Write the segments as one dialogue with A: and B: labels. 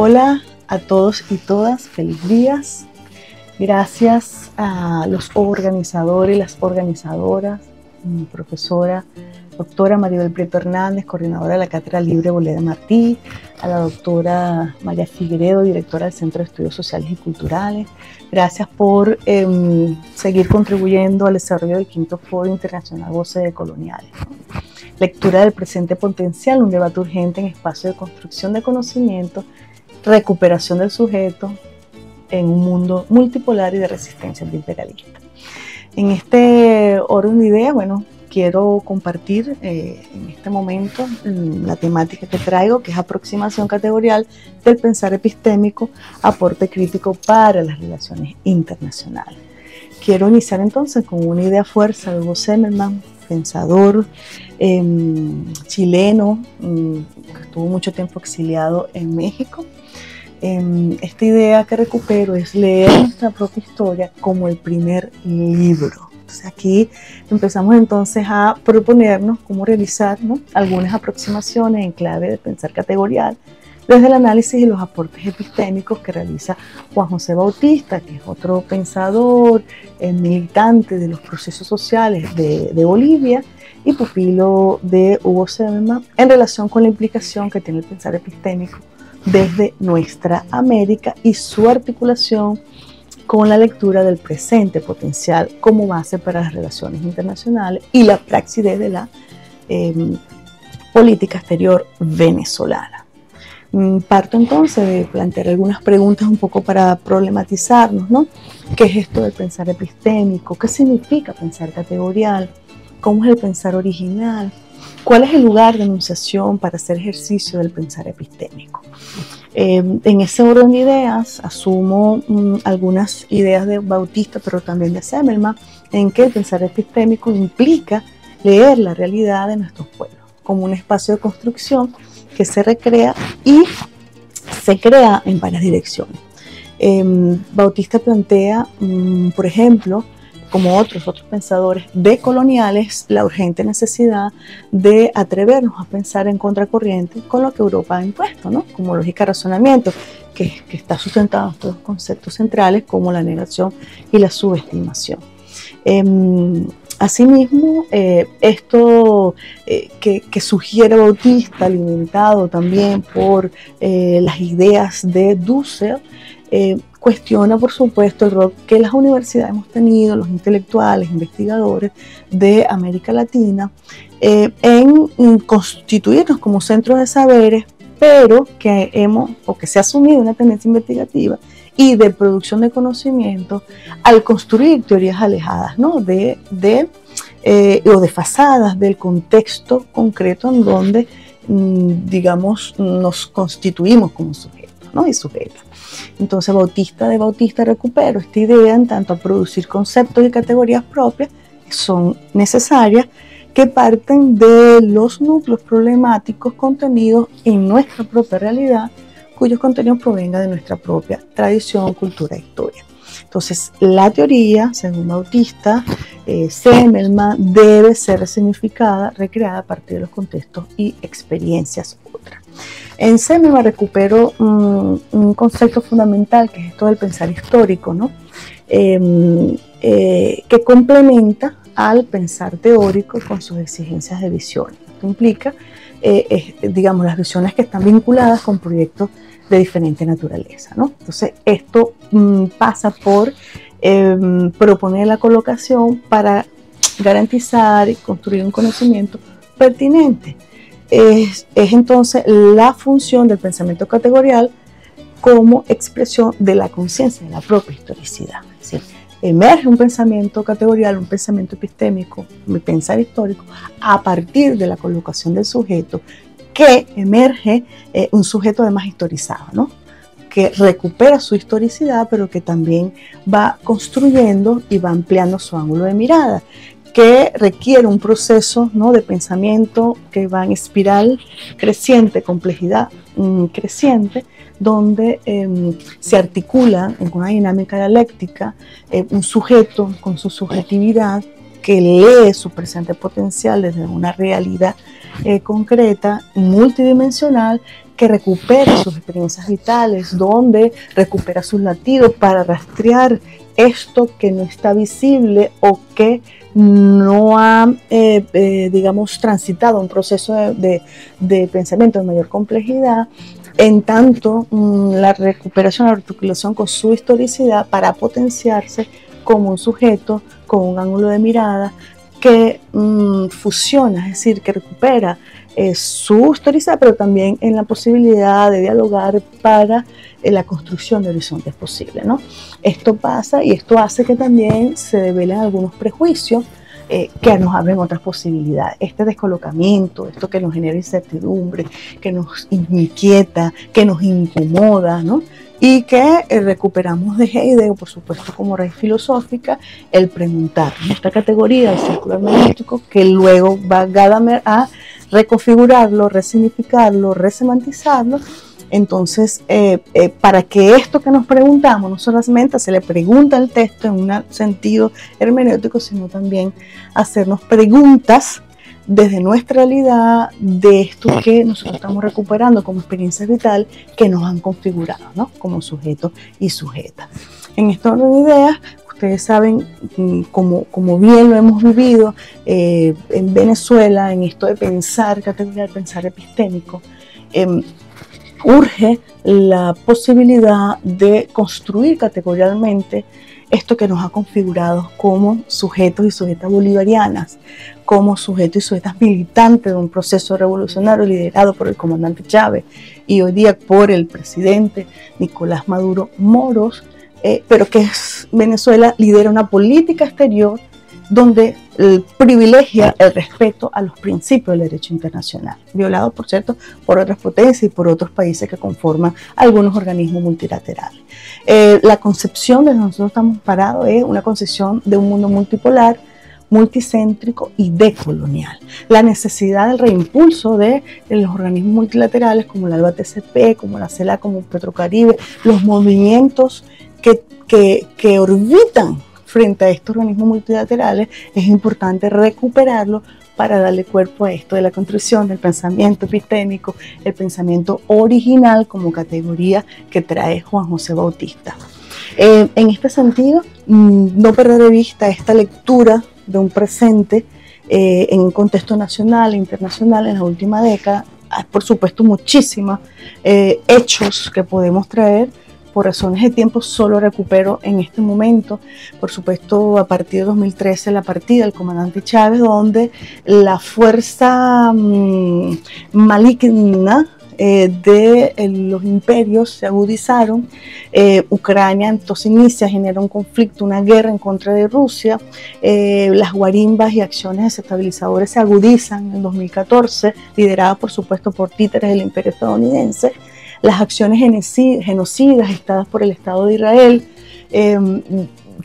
A: Hola a todos y todas, feliz días. Gracias a los organizadores y las organizadoras, mi profesora doctora Maribel Prieto Hernández, coordinadora de la Cátedra Libre Boleda Martí, a la doctora María Figueredo, directora del Centro de Estudios Sociales y Culturales. Gracias por seguir contribuyendo al desarrollo del quinto Foro Internacional Voces Decoloniales. Lectura del presente potencial, un debate urgente en espacio de construcción de conocimiento, recuperación del sujeto en un mundo multipolar y de resistencia antiimperialista. En este orden de ideas, quiero compartir en este momento la temática que traigo, que es aproximación categorial del pensar epistémico, aporte crítico para las relaciones internacionales. Quiero iniciar entonces con una idea fuerza de Hugo Semelman, pensador chileno, que estuvo mucho tiempo exiliado en México. Esta idea que recupero es leer nuestra propia historia como el primer libro. Entonces aquí empezamos entonces a proponernos cómo realizar, ¿no?, algunas aproximaciones en clave de pensar categorial desde el análisis y los aportes epistémicos que realiza Juan José Bautista, que es otro pensador, militante de los procesos sociales de Bolivia y pupilo de Hugo Semelman en relación con la implicación que tiene el pensar epistémico desde nuestra América y su articulación con la lectura del presente potencial como base para las relaciones internacionales y la praxis desde la política exterior venezolana. Parto entonces de plantear algunas preguntas un poco para problematizarnos, ¿no? ¿Qué es esto del pensar epistémico? ¿Qué significa pensar categorial? ¿Cómo es el pensar original? ¿Cuál es el lugar de enunciación para hacer ejercicio del pensar epistémico? En ese orden de ideas asumo algunas ideas de Bautista, pero también de Semelman, en que el pensar epistémico implica leer la realidad de nuestros pueblos como un espacio de construcción que se recrea y se crea en varias direcciones. Bautista plantea, por ejemplo, como otros pensadores decoloniales, la urgente necesidad de atrevernos a pensar en contracorriente con lo que Europa ha impuesto, ¿no?, como lógica de razonamiento, que está sustentado en estos conceptos centrales como la negación y la subestimación. Asimismo, esto que sugiere Bautista, alimentado también por las ideas de Dussel, cuestiona, por supuesto, el rol que las universidades hemos tenido, los intelectuales, investigadores de América Latina, en constituirnos como centros de saberes, pero que se ha asumido una tendencia investigativa y de producción de conocimiento al construir teorías alejadas, ¿no?, o desfasadas del contexto concreto en donde, nos constituimos como sujetos, ¿no?, y sujetas. Entonces de Bautista recupero esta idea en tanto a producir conceptos y categorías propias que son necesarias, que parten de los núcleos problemáticos contenidos en nuestra propia realidad, cuyos contenidos provengan de nuestra propia tradición, cultura e historia. Entonces, la teoría, según Bautista, Semelman, debe ser resignificada, recreada a partir de los contextos y experiencias otras. En Semelman recupero un concepto fundamental, que es esto del pensar histórico, ¿no?, que complementa al pensar teórico con sus exigencias de visión. Esto implica, las visiones que están vinculadas con proyectos de diferente naturaleza, ¿no? Entonces, esto pasa por proponer la colocación para garantizar y construir un conocimiento pertinente. Es entonces la función del pensamiento categorial como expresión de la conciencia, de la propia historicidad. Es decir, emerge un pensamiento categorial, un pensamiento epistémico, un pensar histórico, a partir de la colocación del sujeto, que emerge un sujeto además historizado, ¿no?, que recupera su historicidad, pero que también va construyendo y va ampliando su ángulo de mirada, que requiere un proceso, ¿no?, de pensamiento que va en espiral creciente, complejidad creciente, donde se articula en una dinámica dialéctica un sujeto con su subjetividad que lee su presente potencial desde una realidad concreta, multidimensional, que recupera sus experiencias vitales, donde recupera sus latidos para rastrear esto que no está visible o que no ha, digamos, transitado un proceso de pensamiento de mayor complejidad. En tanto, la recuperación, la articulación con su historicidad para potenciarse como un sujeto con un ángulo de mirada que fusiona, es decir, que recupera su historicidad, pero también en la posibilidad de dialogar para la construcción de horizontes posibles, ¿no? Esto pasa y esto hace que también se develen algunos prejuicios que nos abren otras posibilidades. Este descolocamiento, esto que nos genera incertidumbre, que nos inquieta, que nos incomoda, ¿no? Y que recuperamos de Heidegger, por supuesto, como raíz filosófica, el preguntar. Esta categoría del círculo hermenéutico que luego va Gadamer a reconfigurarlo, resignificarlo, resemantizarlo. Entonces, para que esto que nos preguntamos no solamente se le pregunta al texto en un sentido hermenéutico, sino también hacernos preguntas desde nuestra realidad de esto que nosotros estamos recuperando como experiencia vital que nos han configurado, ¿no? Como sujetos y sujetas. En este orden de ideas, ustedes saben, como bien lo hemos vivido en Venezuela, en esto de pensar categorial, pensar epistémico, urge la posibilidad de construir categorialmente esto que nos ha configurado como sujetos y sujetas bolivarianas, como sujetos y sujetas militantes de un proceso revolucionario liderado por el comandante Chávez y hoy día por el presidente Nicolás Maduro Moros, pero que Venezuela lidera una política exterior donde privilegia el respeto a los principios del derecho internacional, violados, por cierto, por otras potencias y por otros países que conforman algunos organismos multilaterales. La concepción de donde nosotros estamos parados es una concepción de un mundo multipolar, multicéntrico y decolonial. La necesidad del reimpulso de los organismos multilaterales como la ALBA-TCP, como la CELAC, como Petrocaribe, los movimientos que orbitan frente a estos organismos multilaterales, es importante recuperarlo para darle cuerpo a esto de la construcción del pensamiento epistémico, el pensamiento original como categoría que trae Juan José Bautista. En este sentido, no perder de vista esta lectura de un presente en un contexto nacional e internacional en la última década. Hay, por supuesto, muchísimos hechos que podemos traer. Por razones de tiempo solo recupero en este momento, por supuesto, a partir de 2013 la partida del comandante Chávez, donde la fuerza maligna de los imperios se agudizaron. Ucrania entonces inicia, genera un conflicto, una guerra en contra de Rusia. Las guarimbas y acciones desestabilizadoras se agudizan en 2014, lideradas por supuesto por títeres del imperio estadounidense. Las acciones genocidas dictadas por el Estado de Israel,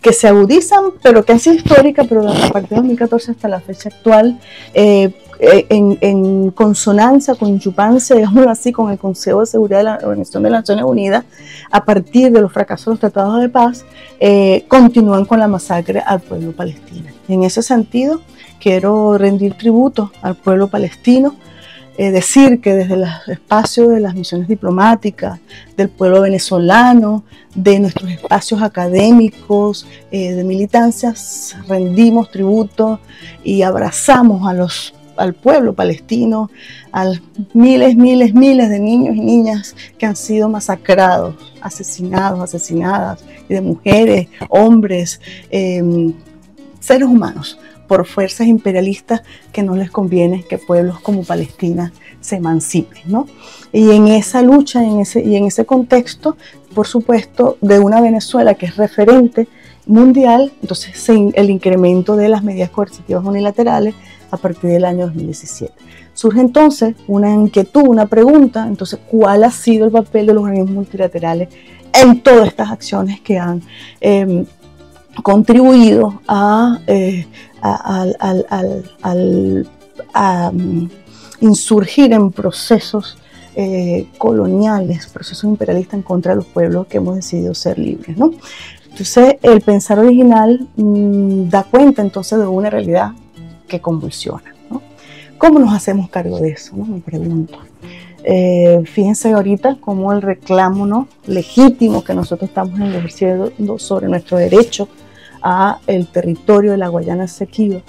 A: que se agudizan, pero que han sido históricas, pero a partir de 2014 hasta la fecha actual, en consonancia, conchupancia, digámoslo así, con el Consejo de Seguridad de la Organización de las Naciones Unidas, a partir de los fracasos de los tratados de paz, continúan con la masacre al pueblo palestino. En ese sentido, quiero rendir tributo al pueblo palestino, decir que desde los espacios de las misiones diplomáticas, del pueblo venezolano, de nuestros espacios académicos, de militancias, rendimos tributo y abrazamos al pueblo palestino, a miles de niños y niñas que han sido masacrados, asesinadas, y de mujeres, hombres, seres humanos, por fuerzas imperialistas que no les conviene que pueblos como Palestina se emancipen, ¿no? Y en esa lucha y en ese contexto, por supuesto, de una Venezuela que es referente mundial, entonces el incremento de las medidas coercitivas unilaterales a partir del año 2017. Surge entonces una inquietud, una pregunta, entonces, ¿cuál ha sido el papel de los organismos multilaterales en todas estas acciones que han contribuido a insurgir en procesos coloniales, procesos imperialistas en contra de los pueblos que hemos decidido ser libres, ¿no? Entonces, el pensar original da cuenta entonces de una realidad que convulsiona, ¿no? ¿Cómo nos hacemos cargo de eso, no? Me pregunto. Fíjense ahorita cómo el reclamo, ¿no?, legítimo que nosotros estamos ejerciendo sobre nuestro derecho a el territorio de la Guayana Esequiba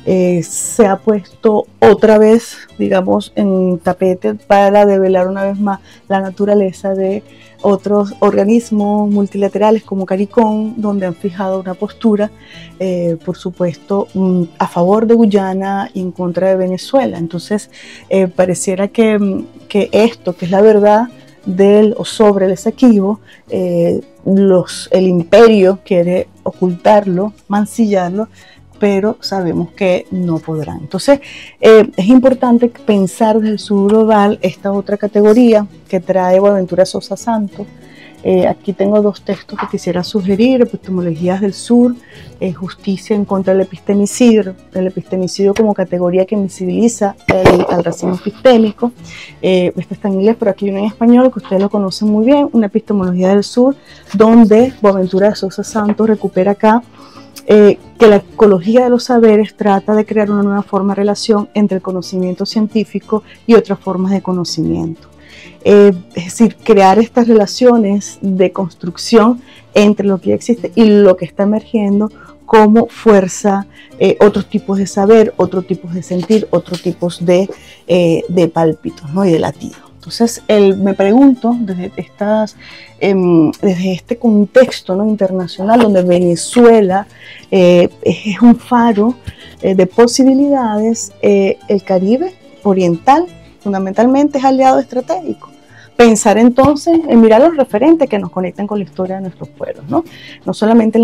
A: se ha puesto otra vez, digamos, en tapete para develar una vez más la naturaleza de otros organismos multilaterales como CARICOM, donde han fijado una postura, por supuesto, a favor de Guyana y en contra de Venezuela. Entonces, pareciera que esto, que es la verdad del o sobre el Esequibo, el imperio quiere ocultarlo, mancillarlo, pero sabemos que no podrán. Entonces, es importante pensar desde el sur global esta otra categoría que trae Boaventura Sosa Santos. Aquí tengo dos textos que quisiera sugerir: Epistemologías del Sur, Justicia en contra del epistemicidio como categoría que invisibiliza al racismo epistémico. Este está en inglés, pero aquí hay uno en español que ustedes lo conocen muy bien, Una epistemología del Sur, donde Boaventura Sosa Santos recupera acá que la ecología de los saberes trata de crear una nueva forma de relación entre el conocimiento científico y otras formas de conocimiento. Es decir, crear estas relaciones de construcción entre lo que ya existe y lo que está emergiendo como fuerza, otros tipos de saber, otros tipos de sentir, otros tipos de pálpitos, ¿no?, y de latidos. Entonces, me pregunto, desde este contexto, ¿no?, internacional, donde Venezuela es un faro de posibilidades, el Caribe oriental fundamentalmente es aliado estratégico. Pensar entonces en mirar los referentes que nos conectan con la historia de nuestros pueblos, ¿no? No solamente a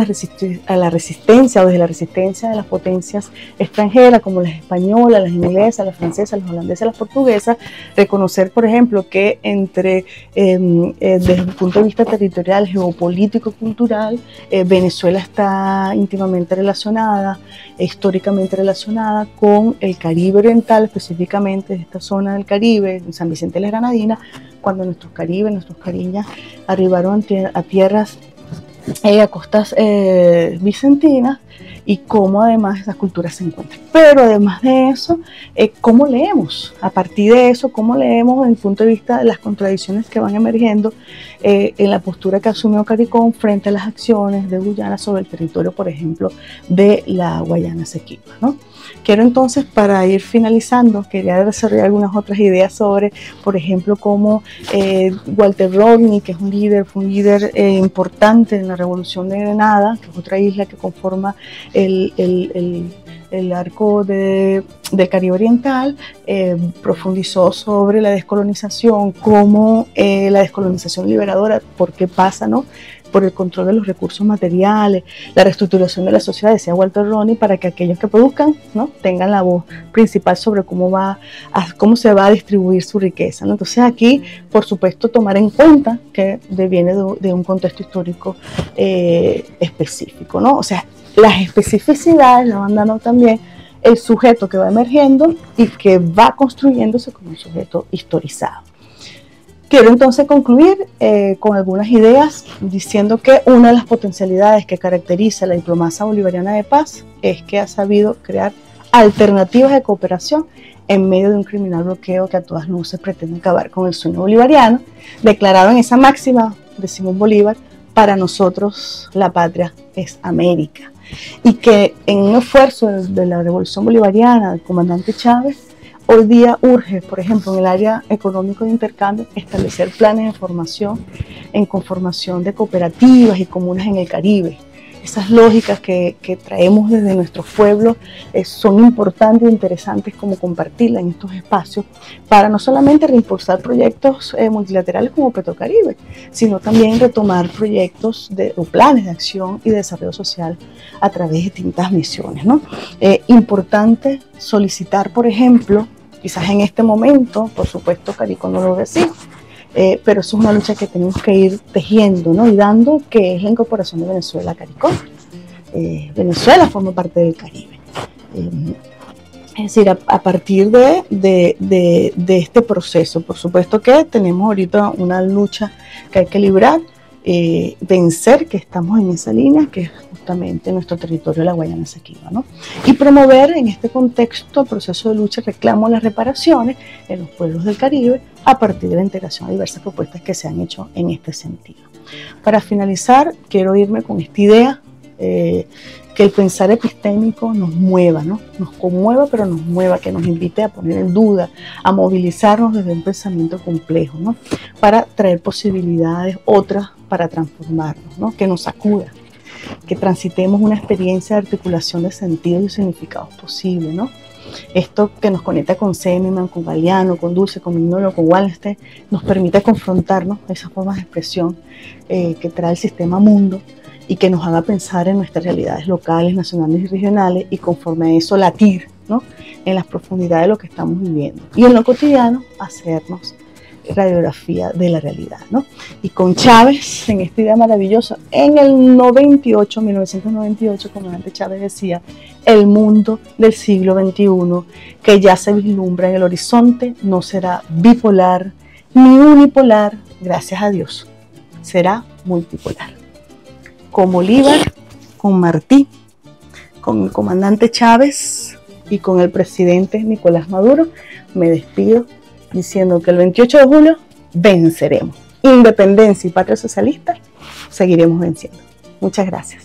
A: la resistencia o desde la resistencia de las potencias extranjeras como las españolas, las inglesas, las francesas, las holandesas, las portuguesas, reconocer, por ejemplo, que desde el punto de vista territorial, geopolítico, cultural, Venezuela está íntimamente relacionada, históricamente relacionada con el Caribe oriental, específicamente de esta zona del Caribe, San Vicente de las Granadinas, cuando nuestros caribes, nuestros cariñas arribaron a tierras, a costas vicentinas, y cómo además esas culturas se encuentran. Pero además de eso, ¿cómo leemos? A partir de eso, ¿cómo leemos desde el punto de vista de las contradicciones que van emergiendo en la postura que asumió CARICOM frente a las acciones de Guyana sobre el territorio, por ejemplo, de la Guayana Esequiba, ¿no? Quiero entonces, para ir finalizando, quería desarrollar algunas otras ideas sobre, por ejemplo, cómo Walter Rodney, que fue un líder importante en la Revolución de Grenada, que es otra isla que conforma el arco del Caribe Oriental, profundizó sobre la descolonización, cómo la descolonización liberadora, por qué pasa, ¿no?, por el control de los recursos materiales, la reestructuración de la sociedad, decía Walter Rodney, para que aquellos que produzcan, ¿no?, tengan la voz principal sobre cómo se va a distribuir su riqueza, ¿no? Entonces aquí, por supuesto, tomar en cuenta que viene de un contexto histórico específico, ¿no? O sea, las especificidades las van dando también el sujeto que va emergiendo y que va construyéndose como un sujeto historizado. Quiero entonces concluir con algunas ideas diciendo que una de las potencialidades que caracteriza la diplomacia bolivariana de paz es que ha sabido crear alternativas de cooperación en medio de un criminal bloqueo que a todas luces pretende acabar con el sueño bolivariano, declarado en esa máxima de Simón Bolívar: para nosotros la patria es América. Y que en un esfuerzo de la revolución bolivariana del comandante Chávez, hoy día urge, por ejemplo, en el área económico de intercambio, establecer planes de formación en conformación de cooperativas y comunas en el Caribe. Esas lógicas que traemos desde nuestros pueblos son importantes e interesantes como compartirlas en estos espacios para no solamente reimpulsar proyectos multilaterales como Petrocaribe, sino también retomar proyectos o planes de acción y de desarrollo social a través de distintas misiones, ¿no? Importante solicitar, por ejemplo, quizás en este momento, por supuesto, CARICOM no lo ve así, pero eso es una lucha que tenemos que ir tejiendo, ¿no?, y dando, que es la incorporación de Venezuela a CARICOM. Venezuela forma parte del Caribe. Es decir, a partir de este proceso, por supuesto que tenemos ahorita una lucha que hay que librar, vencer que estamos en esa línea, que es justamente nuestro territorio de la Guayana Esequiba, ¿no? Y promover en este contexto el proceso de lucha y reclamo las reparaciones en los pueblos del Caribe a partir de la integración de diversas propuestas que se han hecho en este sentido. Para finalizar, quiero irme con esta idea, que el pensar epistémico nos mueva, ¿no? Nos conmueva, pero nos mueva, que nos invite a poner en duda, a movilizarnos desde un pensamiento complejo, ¿no? Para traer posibilidades, otras para transformarnos, ¿no? Que nos sacuda, que transitemos una experiencia de articulación de sentidos y significados posibles, ¿no? Esto que nos conecta con Seneman, con Galeano, con Dulce, con Mignolo, con Wallenstein, nos permite confrontarnos a esas formas de expresión que trae el sistema mundo, y que nos haga pensar en nuestras realidades locales, nacionales y regionales, y conforme a eso latir, ¿no? En las profundidades de lo que estamos viviendo. Y en lo cotidiano, hacernos radiografía de la realidad, ¿no? Y con Chávez, en esta idea maravillosa, en el 1998, como antes Chávez decía, el mundo del siglo XXI, que ya se vislumbra en el horizonte, no será bipolar ni unipolar, gracias a Dios, será multipolar. Con Bolívar, con Martí, con el comandante Chávez y con el presidente Nicolás Maduro, me despido diciendo que el 28 de julio venceremos. Independencia y patria socialista, seguiremos venciendo. Muchas gracias.